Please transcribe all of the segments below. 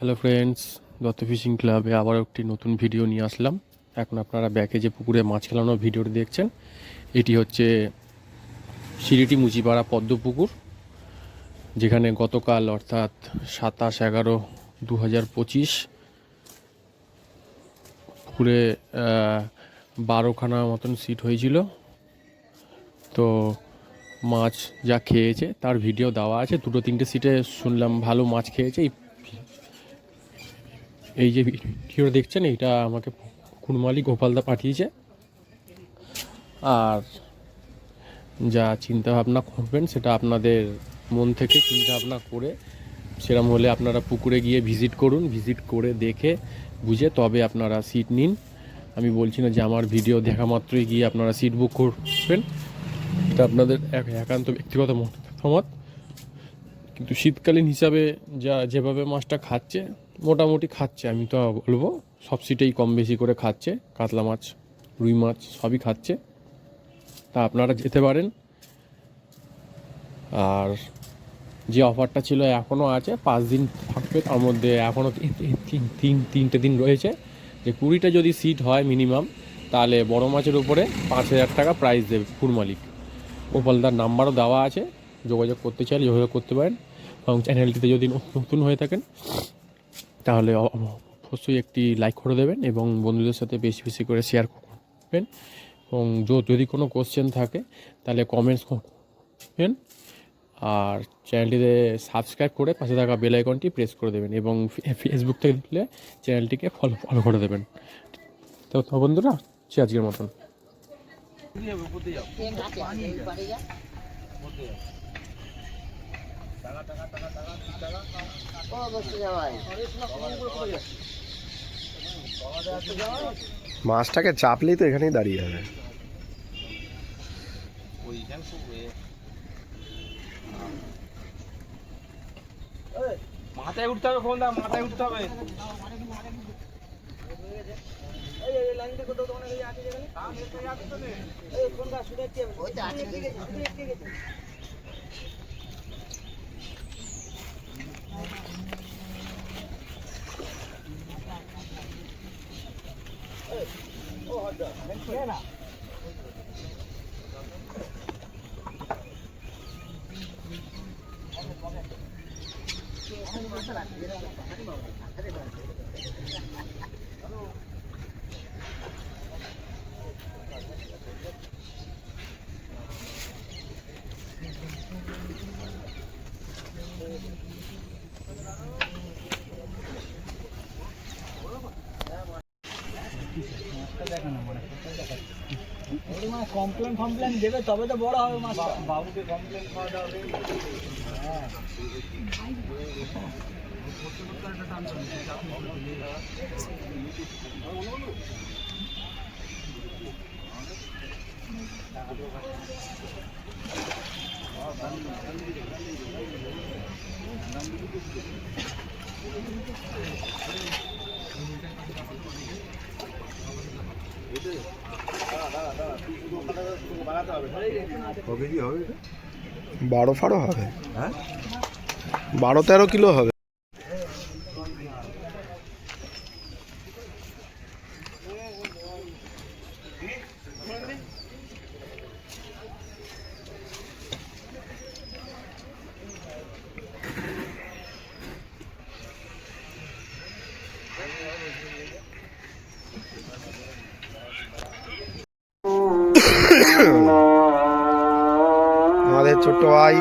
Hello friends, Dutta fishing ক্লাবে আবার একটি নতুন ভিডিও নিয়ে আসলাম। এখন আপনারা ব্যাকে যে পুকুরে মাছ খেলানোর ভিডিওটি দেখছেন, এটি হচ্ছে সিরিটি মুচিপাড়া পদ্ম পুকুর, যেখানে গতকাল অর্থাৎ 27/11/2025 পুকুরে 12খানা মতন সিট হয়েছিল। তো মাছ যা খেয়েছে তার ভিডিও দেওয়া আছে। 2-3টে সিটে শুনলাম ভালো মাছ খেয়েছে। এই যে ভিডিও দেখছেন, এইটা আমাকে কুড়মালি গোপালদা পাঠিয়েছে। আর যা চিন্তা ভাবনা করবেন সেটা আপনাদের মন থেকে চিন্তা ভাবনা করে, সেরকম হলে আপনারা পুকুরে গিয়ে ভিজিট করুন। ভিজিট করে দেখে বুঝে তবে আপনারা সিট নিন। আমি বলছি না যে আমার ভিডিও দেখা মাত্রই গিয়ে আপনারা সিট বুক করবেন, এটা আপনাদের একান্ত ব্যক্তিগত মতামত। কিন্তু শীতকালীন হিসাবে যেভাবে মাছটা খাচ্ছে, মোটামুটি খাচ্ছে, আমি তো বলবো সব সিটেই কম বেশি করে খাচ্ছে। কাতলা মাছ, রুই মাছ সবই খাচ্ছে। তা আপনারা যেতে পারেন। আর যে অফারটা ছিল এখনও আছে, 5 দিন থাকবে। তার মধ্যে এখনও তিনটে দিন রয়েছে। যে 20টা যদি সিট হয় মিনিমাম, তাহলে বড় মাছের উপরে 5,000 টাকা প্রাইস দেবে পুকুর মালিক। গোপালদার নাম্বারও দেওয়া আছে, যোগাযোগ করতে চাইলে যোগাযোগ করতে পারেন। এবং চ্যানেলটিতে যদি নতুন হয়ে থাকেন তাহলে অবশ্যই একটি লাইক করে দেবেন এবং বন্ধুদের সাথে বেশি বেশি করে শেয়ার করবেন। এবং যদি কোনো কোশ্চেন থাকে তাহলে কমেন্টস করবেন। আর চ্যানেলটিতে সাবস্ক্রাইব করে পাশে থাকা বেল আইকনটি প্রেস করে দেবেন এবং ফেসবুক থেকে দেখলে চ্যানেলটিকে ফলো করে দেবেন। তো বন্ধুরা, আজকের মতন। মাছটাকে চাপলেই তো এখানেই দাঁড়িয়ে যাবে। মাথায় উঠতে হবে, ফোন দাও, মাথায় উঠতে হবে। কমপ্লেন দেবে তবে তো বড় হবে মাছটা। বাবুকে কমপ্লেন খাওয়াতে হবে। হ্যাঁ, হবে কি হবে? 12 হবে, হ্যাঁ 12-13 কিলো হবে। আমাদের ছোট্ট ভাই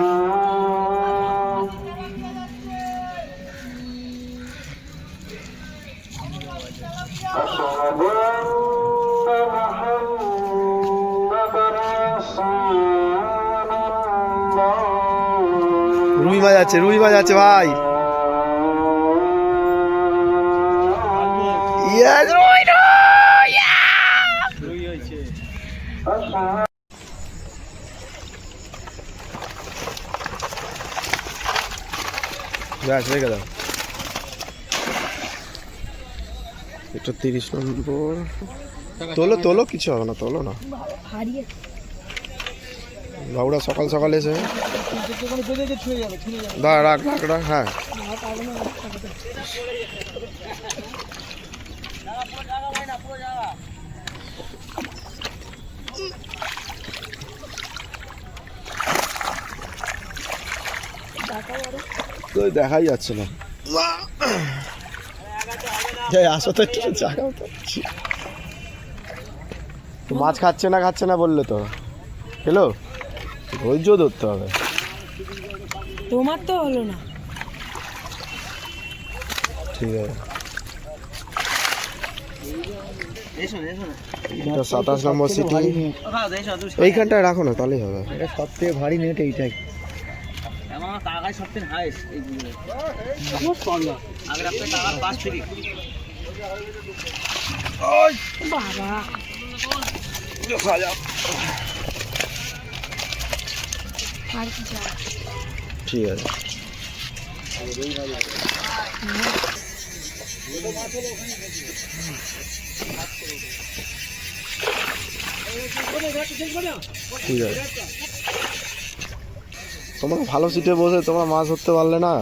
রুই বাজাচ্ছে ভাই। ব্যাস রেখে দাও। এটা 30 নম্বর। তোলো কিছু হবে না, তোলো না। বাবুরা সকাল সকাল এসে ওখানে বেঁধে গিয়ে ছুঁয়ে যাবে ছুঁয়ে যাবে দা রাখ রাখ রাখ, হ্যাঁ তো দেখাই যাচ্ছে না। আসো তো একটু জায়গা তো। তো মাছ খাচ্ছে না বললে তো খেলো, ধৈর্য ধরতে হবে। তোমার তো হলো না। ঠিক আছে, এটা 27 নম্বর সিটি। এইখানটায় রাখো না তাহলেই হবে। এটা সব থেকে ভারী নেট এইটাই। বাবা আর কি যা ঠিক আছে, ঠিক আছে। তোমরা ভালো সিটে বসে তোমরা মাছ ধরতে পারলে না,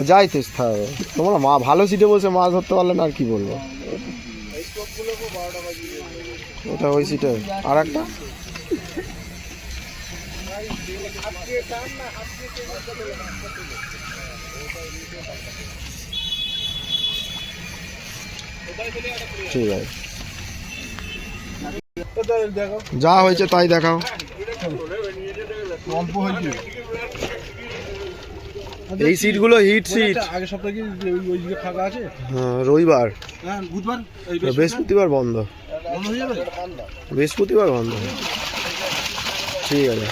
যাই তেস থাকবে। তোমরা ভালো সিটে বসে মাছ ধরতে পারলে না, আর কি বলবো। ওটা ওই সিটে আর একটা ঠিক আছে, যা হয়েছে তাই দেখাও। এই সিটগুলো হিট সিট। আগের সপ্তাহে কি ওই দিকে ফাঁকা আছে? হ্যাঁ, রবিবার হ্যাঁ বুধবার বৃহস্পতিবার বন্ধ, বন্ধ হয়ে যাবে। বৃহস্পতিবার বন্ধ। ঠিক আছে।